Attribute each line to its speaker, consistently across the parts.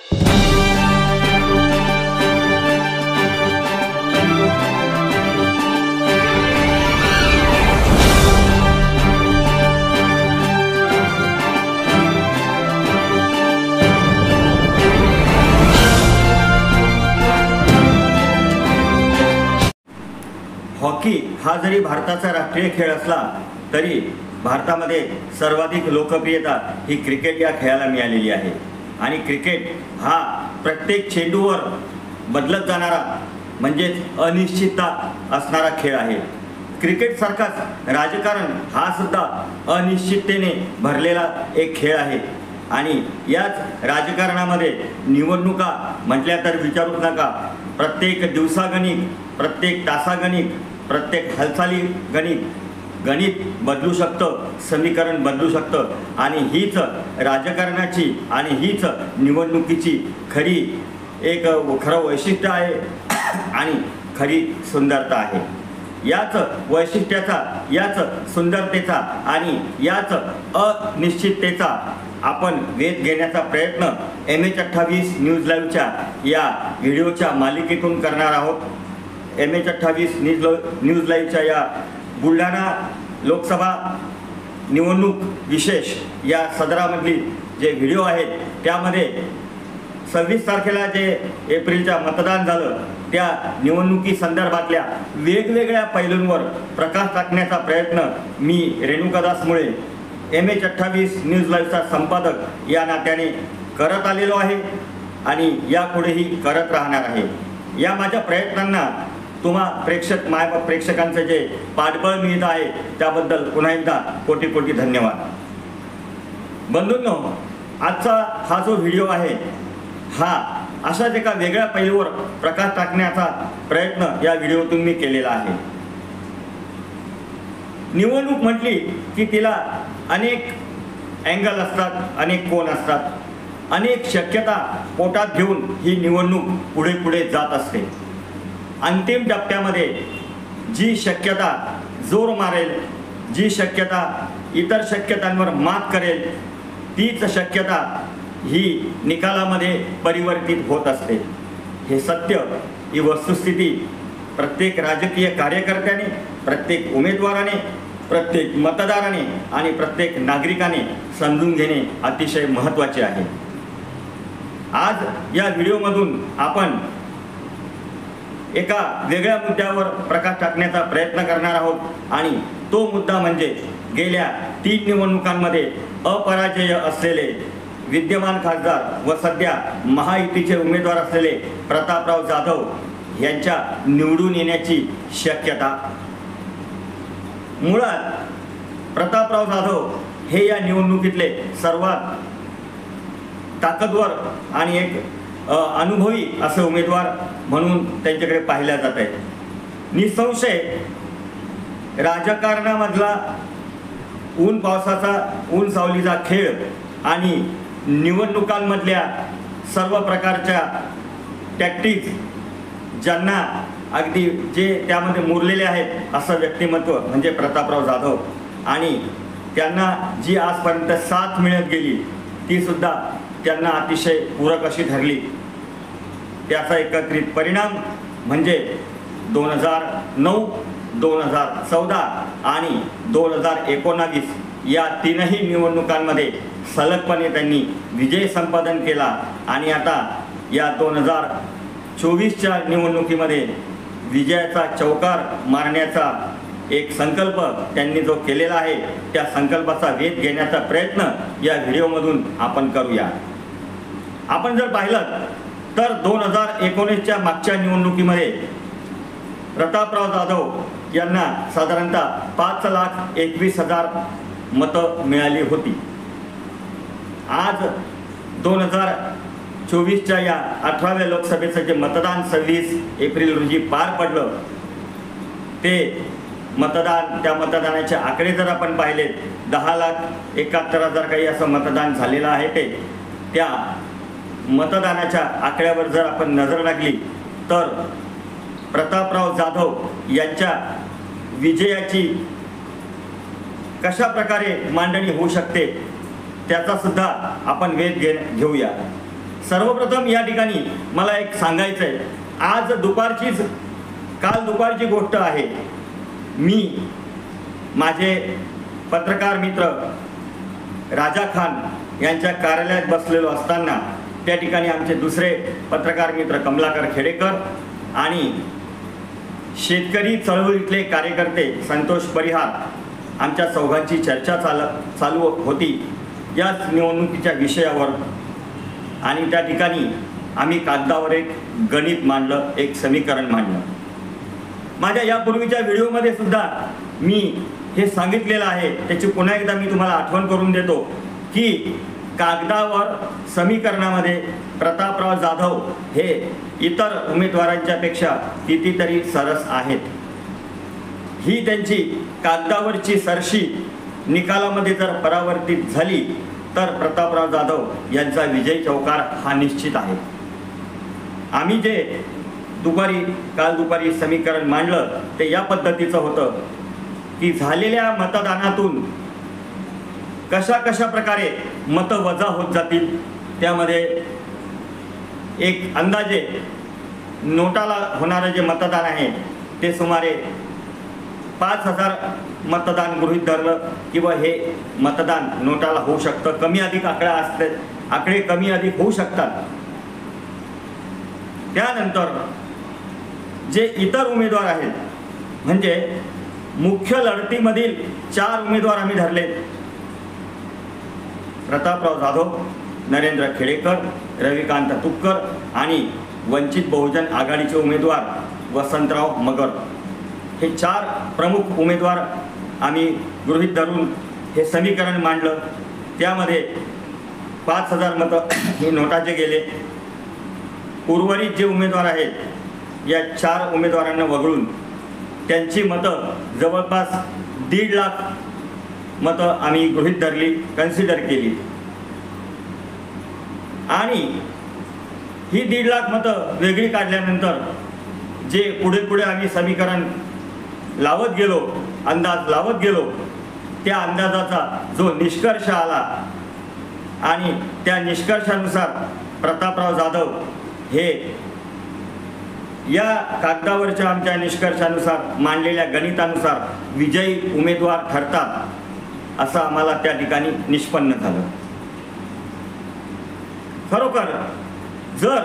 Speaker 1: Hockey हा जरी भारताचा राष्ट्रीय खेळ असला तरी भारतामध्ये सर्वाधिक लोकप्रियता ही क्रिकेट या खेळाला मिळालेली आहे आणि क्रिकेट हा प्रत्येक चेंडूवर बदलत जाणारा म्हणजेच अनिश्चितता असणारा खेळ आहे। क्रिकेटसारखाच राजकारण हा सुद्धा अनिश्चिततेने भरलेला एक खेळ आहे आणि याच राजकारणामध्ये निवडणुका म्हटल्या तर विचारूच नका। प्रत्येक दिवसागणिक, प्रत्येक तासागणिक, प्रत्येक हालचाली गणित बदलू शकतं, समीकरण बदलू शकतं आणि हीच राजकारणाची आणि हीच निवडणुकीची खरं वैशिष्ट्य आहे आणि खरी सुंदरता आहे। याच वैशिष्ट्याचा, याच सुंदरतेचा आणि याच अनिश्चिततेचा आपण वेध घेण्याचा प्रयत्न MH28 न्यूज लाईव्हच्या या व्हिडिओच्या मालिकेतून करणार आहोत। MH28 न्यूज लाईव्हच्या या बुलढाणा लोकसभा निवडणूक विशेष या सदरामधली जे व्हिडिओ आहेत त्यामध्ये 26 तारखेला जे एप्रिलच्या मतदान झालं त्या निवडणुकी संदर्भातल्या वेगवेगळ्या पैलूंवर प्रकाश टाकण्याचा प्रयत्न मी रेणुकादास मुळे MH28 न्यूज लाईव्हचा संपादक या नात्याने करत आलेलो आहे आणि यापुढेही करत राहणार आहे। या माझ्या प्रयत्नांना तुम्हा प्रेक्षकांचे जे पाठबळ मिळत आहे त्याबद्दल पुन्हा एकदा कोटी कोटी धन्यवाद। बंधूंनो, आजचा हा जो व्हिडिओ आहे हा अशाच एका वेगळ्या पैलूवर प्रकाश टाकण्याचा प्रयत्न या व्हिडिओतून मी केलेला आहे। निवडणूक म्हटली की तिला अनेक अँगल असतात, अनेक कोण असतात, अनेक शक्यता पोटात घेऊन ही निवडणूक पुढे पुढे जात असते। अंतिम टप्प्यामध्ये जी शक्यता जोर मारेल, जी शक्यता इतर शक्यतांवर मात करेल, तीच शक्यता ही निकालामध्ये परिवर्तित होत असते। हे सत्य, ही वस्तुस्थिती प्रत्येक राजकीय कार्यकर्त्याने, प्रत्येक उमेदवाराने, प्रत्येक मतदाराने आणि प्रत्येक नागरिकाने समजून घेणे अतिशय महत्त्वाचे आहे। आज या व्हिडिओमधून आपण एका वेगळ्या मुद्द्यावर प्रकाश टाकण्याचा प्रयत्न करणार आहोत आणि तो मुद्दा म्हणजे गेल्या 3 निवडणुकांमध्ये अपराजय असलेले विद्यमान खासदार व सध्या महायुतीचे उमेदवार असलेले प्रतापराव जाधव यांच्या निवडून येण्याची शक्यता। मुळात प्रतापराव जाधव हे या निवडणुकीतले सर्वात ताकदवर आणि एक अनुभवी असे उमेदवार म्हणून त्यांच्याकडे पाहिल्या जात आहे। निसंशय राजकारणामधला ऊन पावसाचा, ऊन सावलीचा खेळ आणि निवडणुकांमधल्या सर्व प्रकारच्या टॅक्टिक्स ज्यांना अगदी जे त्यामध्ये मुरलेले आहेत असं व्यक्तिमत्व म्हणजे प्रतापराव जाधव आणि त्यांना जी आजपर्यंत साथ मिळत गेली ती सुद्धा त्यांना अतिशय पूरक अशी ठरली। त्याचा एकत्रित परिणाम म्हणजे 2009, 2014 आणि 2019 या 3ही निवडणुकांमध्ये सलगपणे त्यांनी विजय संपादन केला आणि आता या 2024च्या निवडणुकीमध्ये विजयाचा चौकार मारण्याचा एक संकल्प त्यांनी जो केलेला आहे त्या संकल्पाचा वेध घेण्याचा प्रयत्न या व्हिडिओमधून आपण करूया। आपण जर पाहिलं तर 2019च्या मागच्या निवडणुकीमध्ये प्रतापराव जाधव यांना साधारणतः 5,21,000 मतं मिळाली होती। आज 2024च्या या 18व्या लोकसभेचं जे मतदान 26 एप्रिल रोजी पार पडलं ते मतदान, त्या मतदानाचे आकडे जर आपण पाहिले 10,71,000 काही असं मतदान झालेलं आहे। त्या मतदानाच्या आकड्यावर जर आपण नजर टाकली तर प्रतापराव जाधव यांच्या विजयाची कशा प्रकारे मांडणी होऊ शकते त्याचा सुद्धा आपण वेध घेऊया। सर्वप्रथम या ठिकाणी मला एक सांगायचं आहे, काल दुपारची गोष्ट आहे. मी माझे पत्रकार मित्र राजा खान यांच्या कार्यालयात बसलेलो असताना त्या ठिकाणी आमचे दुसरे पत्रकार मित्र कमलाकर खेडेकर आणि शेतकरी चळवळीतले कार्यकर्ते संतोष परिहार आमच्या चौघांची चर्चा चालू होती याच निवडणुकीच्या विषयावर. आणि त्या ठिकाणी आम्ही कागदावर एक गणित मांडलं, एक समीकरण मांडलं. माझ्या यापूर्वीच्या व्हिडिओमध्ये सुद्धा मी हे सांगितलेलं आहे, त्याची पुन्हा एकदा मी तुम्हाला आठवण करून देतो की कागदावर समीकरणामध्ये प्रतापराव जाधव हे इतर उमेदवारांच्या पेक्षा कितीतरी सरस आहेत. ही त्यांची कागदावरची सरशी निकालामध्ये जर परावर्तित झाली तर प्रतापराव जाधव यांचा विजय चौकार हा निश्चित आहे. आम्ही जे काल दुपारी समीकरण मांडलं ते या पद्धतीचं होतं की झालेल्या मतदानातून कशा प्रकारे मतं वजा होत जातील. त्यामध्ये एक अंदाजे नोटाला होणारं जे मतदान आहे ते सुमारे 5,000 मतदान गृहीत धरलं किंवा हे मतदान नोटाला होऊ शकतं. कमी अधिक आकडे कमी अधिक होऊ शकतात. त्यानंतर जे इतर उमेदवार आहेत म्हणजे मुख्य लढतीमधील 4 उमेदवार आम्ही धरले, प्रतापराव जाधव, नरेंद्र खेडेकर, रविकांत तुपकर आणि वंचित बहुजन आघाडीचे उमेदवार वसंतराव मगर. हे 4 प्रमुख उमेदवार आम्ही गृहीत धरून हे समीकरण मांडलं. त्यामध्ये 5,000 मतं हे नोटाचे गेले. उर्वरित जे उमेदवार आहेत या 4 उमेदवारांना वगळून त्यांची मतं जवळपास 1.5 लाख मतं आम्ही गृहीत धरली, कन्सिडर केली. आणि ही 1.5 लाख मतं वेगळी काढल्यानंतर जे पुढे आम्ही समीकरण लावत गेलो, अंदाज लावत गेलो, त्या अंदाजाचा जो निष्कर्ष आला आणि त्या निष्कर्षानुसार प्रतापराव जाधव हे या कागदावरच्या आमच्या निष्कर्षानुसार मांडलेल्या गणितानुसार विजयी उमेदवार ठरतात असं आम्हाला त्या ठिकाणी निष्पन्न झालं. खरोखर जर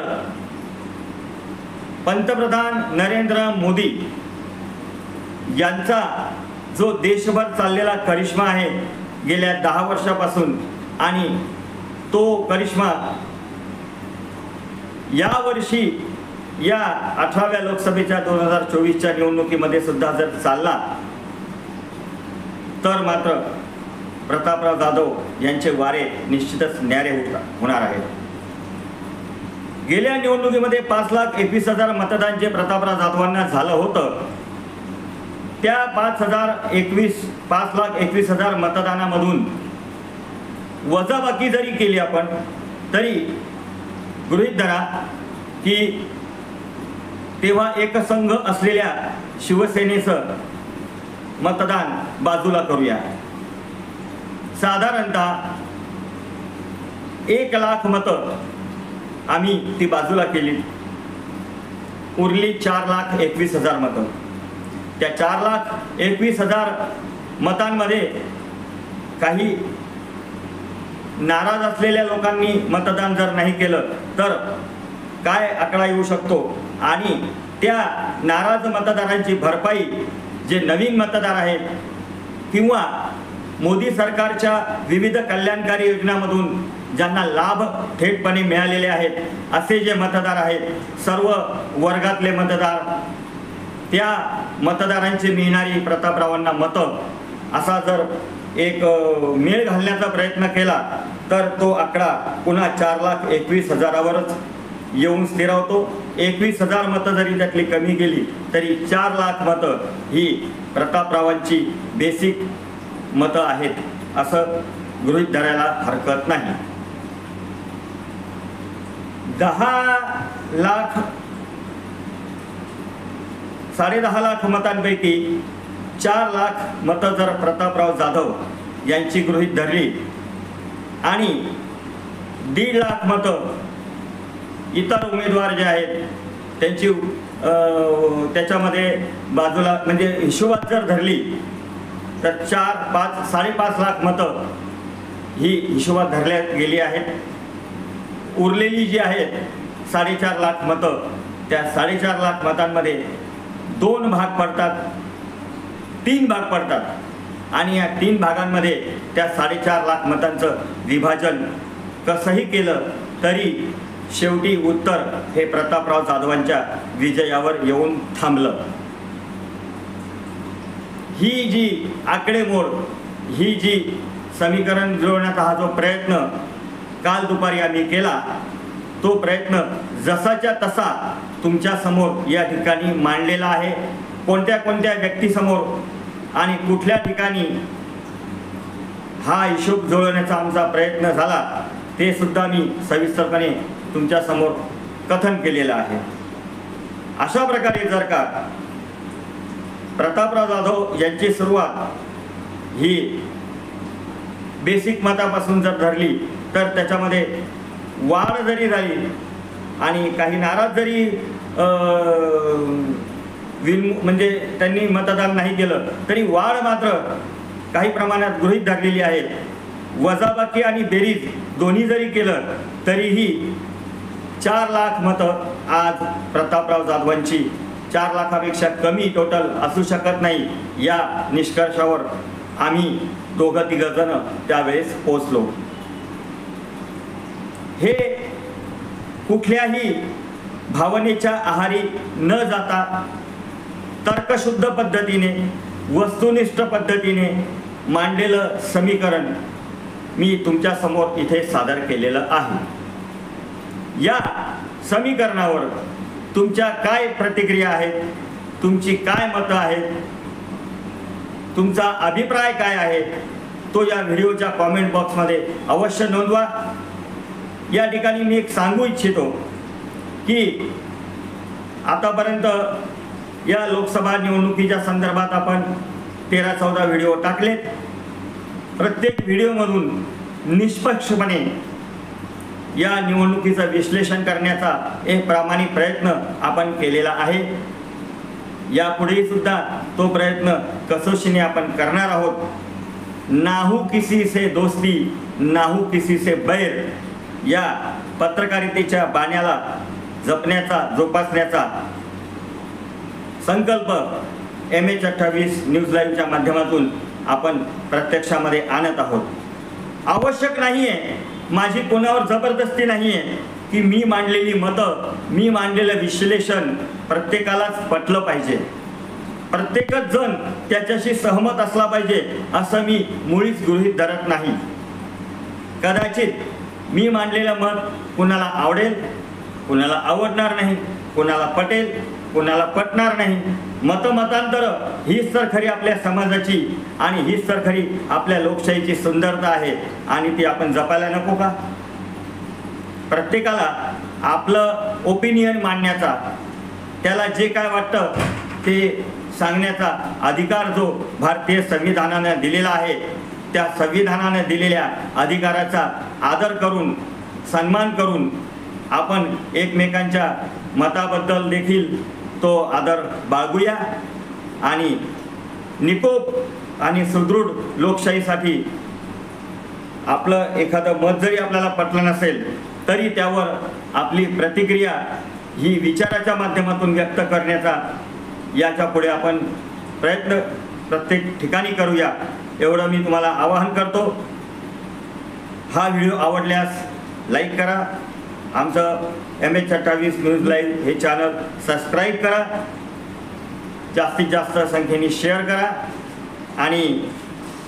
Speaker 1: पंतप्रधान नरेंद्र मोदी यांचा जो देशभर चाललेला करिश्मा आहे गेल्या 10 वर्षापासून आणि तो करिश्मा यावर्षी या 18व्या लोकसभेच्या 2024च्या निवडणुकीमध्ये सुद्धा जर चालला तर मात्र प्रतापराव जाधव यांचे वारे निश्चितच न्यारे होणार आहेत. गेल्या निवडणुकीमध्ये 5,21,000 मतदान जे प्रतापराव जाधवांना झालं होतं त्या 5,21,000 मतदानामधून वजाबाकी जरी केली आपण तरी गृहीत धरा की तेव्हा एकसंघ असलेल्या शिवसेनेचं मतदान बाजूला करूया. साधारणतः 1 लाख मतं आम्ही ती बाजूला केली. उरली 4,21,000 मतं. त्या 4,21,000 मतांमध्ये काही नाराज असलेल्या लोकांनी मतदान जर नाही केलं तर काय आकडा येऊ शकतो आणि त्या नाराज मतदारांची भरपाई जे नवीन मतदार आहेत किंवा मोदी सरकारच्या विविध कल्याणकारी योजनांमधून ज्यांना लाभ थेटपणे मिळालेले आहेत असे जे मतदार आहेत सर्व वर्गातले मतदार त्या मतदारांची मिळणारी प्रतापरावांना मतं असा जर एक मेळ घालण्याचा प्रयत्न केला तर तो आकडा पुन्हा 4,21,000वरच येऊन स्थिरावतो. 21,000 मतं जरी त्यातली कमी गेली तरी 4 लाख मतं ही प्रतापरावांची बेसिक मतं आहेत असं गृहीत धरायला हरकत नाही. 10,10 लाख मतांपैकी 4 लाख मतं जर प्रतापराव जाधव यांची गृहीत धरली आणि 1.5 लाख मतं इतर उमेदवार जे आहेत त्यांची त्याच्यामध्ये बाजूला म्हणजे हिशोबात जर धरली तर 5.5 लाख मतं ही हिशोबात धरल्या गेली आहेत। उरलेली जी आहेत 4.5 लाख मतं, त्या 4.5 लाख मतांमध्ये 2 भाग पडतात, 3 भाग पडतात आणि या 3 भागांमध्ये त्या 4.5 लाख मतांचं विभाजन कसंही केलं तरी शेवटी उत्तर हे प्रतापराव जाधवांच्या विजयावर येऊन थांबलं। ही जी आकडेमोड, ही जी समीकरण जुळवण्याचा हा जो प्रयत्न काल दुपारी आम्ही केला, तो प्रयत्न जसाच्या तसा तुमच्या समोर या ठिकाणी मांडलेला आहे। कोणत्या कोणत्या व्यक्तीसमोर आणि कुठल्या ठिकाणी हा हिशोब जुळवण्याचा आमचा प्रयत्न झाला ते सुद्धा मी सविस्तरपणे तुमच्या समोर कथन केलेलं आहे। अशा प्रकारे जर का प्रतापराव जाधव यांची सुरुवात ही बेसिक मतापासून जर धरली तर त्याच्यामध्ये वाढ जरी झाली आणि काही नाराज जरी म्हणजे त्यांनी मतदान नाही केलं तरी वाढ मात्र काही प्रमाणात गृहीत धरलेली आहे। वजाबाकी आणि बेरीज दोन्ही जरी केलं तरीही 4 लाख मतं आज प्रतापराव जाधवांची 4 लाखापेक्षा कमी टोटल असू शकत नाही, या निष्कर्षावर आम्ही दोघं तिघं जण त्यावेळेस पोहोचलो। हे कुठल्याही भावनेच्या आहारी न जाता तर्कशुद्ध पद्धतीने, वस्तुनिष्ठ पद्धतीने मांडलेलं समीकरण मी तुमच्या समोर इथे सादर केलेलं आहे। या समीकरणावर तुमच्या काय प्रतिक्रिया आहेत, तुमची काय मतं आहेत, तुमचा अभिप्राय काय आहे तो या व्हिडिओच्या कॉमेंट बॉक्समध्ये अवश्य नोंदवा। या ठिकाणी मी एक सांगू इच्छितो की आतापर्यंत या लोकसभा निवडणुकीच्या संदर्भात आपण 13-14 व्हिडिओ टाकलेत। प्रत्येक व्हिडिओमधून निष्पक्षपणे या निवडणुकीचं विश्लेषण करण्याचा एक प्रामाणिक प्रयत्न आपण केलेला आहे। यापुढेही सुद्धा तो प्रयत्न कसोशीने आपण करणार आहोत। नाहू किसी से दोस्ती, नाहू किसी से बैर या पत्रकारितेच्या बाण्याला जपण्याचा, जोपासण्याचा संकल्प MH28 न्यूज लाईव्हच्या माध्यमातून आपण प्रत्यक्षामध्ये आणत आहोत। आवश्यक नाही आहे, माझी कोणावर जबरदस्ती नाही आहे की मी मांडलेली मतं, मी मांडलेलं विश्लेषण प्रत्येकालाच पटलं पाहिजे, प्रत्येकच जण त्याच्याशी सहमत असला पाहिजे असं मी मुळीच गृहीत धरत नाही। कदाचित मी मांडलेलं मत कुणाला आवडेल, कुणाला आवडणार नाही, कुणाला पटेल, कुणाला पटणार नाही। मतमतांतर हीच तर खरी आपल्या समाजाची आणि हीच तर खरी आपल्या लोकशाहीची सुंदरता आहे आणि ती आपण जपायला नको का? प्रत्येकाला आपलं ओपिनियन मांडण्याचा, त्याला जे काय वाटतं ते सांगण्याचा अधिकार जो भारतीय संविधानानं दिलेला आहे, त्या संविधानानं दिलेल्या अधिकाराचा आदर करून, सन्मान करून आपण एकमेकांच्या मताबद्दल देखील तो आदर बाळगूया आणि निकोप आणि सुदृढ लोकशाहीसाठी आपलं एखादं मत जरी आपल्याला पटलं नसेल तरी त्यावर आपली प्रतिक्रिया ही विचाराच्या माध्यमातून व्यक्त करण्याचा याच्या पुढे आपण प्रयत्न प्रत्येक ठिकाणी करूया, एवढं मी तुम्हाला आवाहन करतो। हा व्हिडिओ आवडल्यास लाईक करा, आमचं MH28 न्यूज लाईव्ह हे चॅनल सबस्क्राईब करा, जास्तीत जास्त संख्येने शेअर करा आणि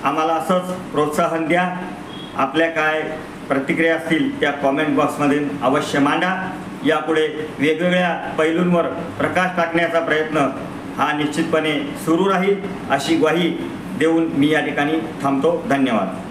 Speaker 1: आम्हाला असंच प्रोत्साहन द्या। आपल्या काय प्रतिक्रिया असतील त्या कॉमेंट बॉक्समध्ये अवश्य मांडा। यापुढे वेगवेगळ्या पैलूंवर प्रकाश टाकण्याचा प्रयत्न हा निश्चितपणे सुरू राहील अशी ग्वाही देऊन मी या ठिकाणी थांबतो। धन्यवाद।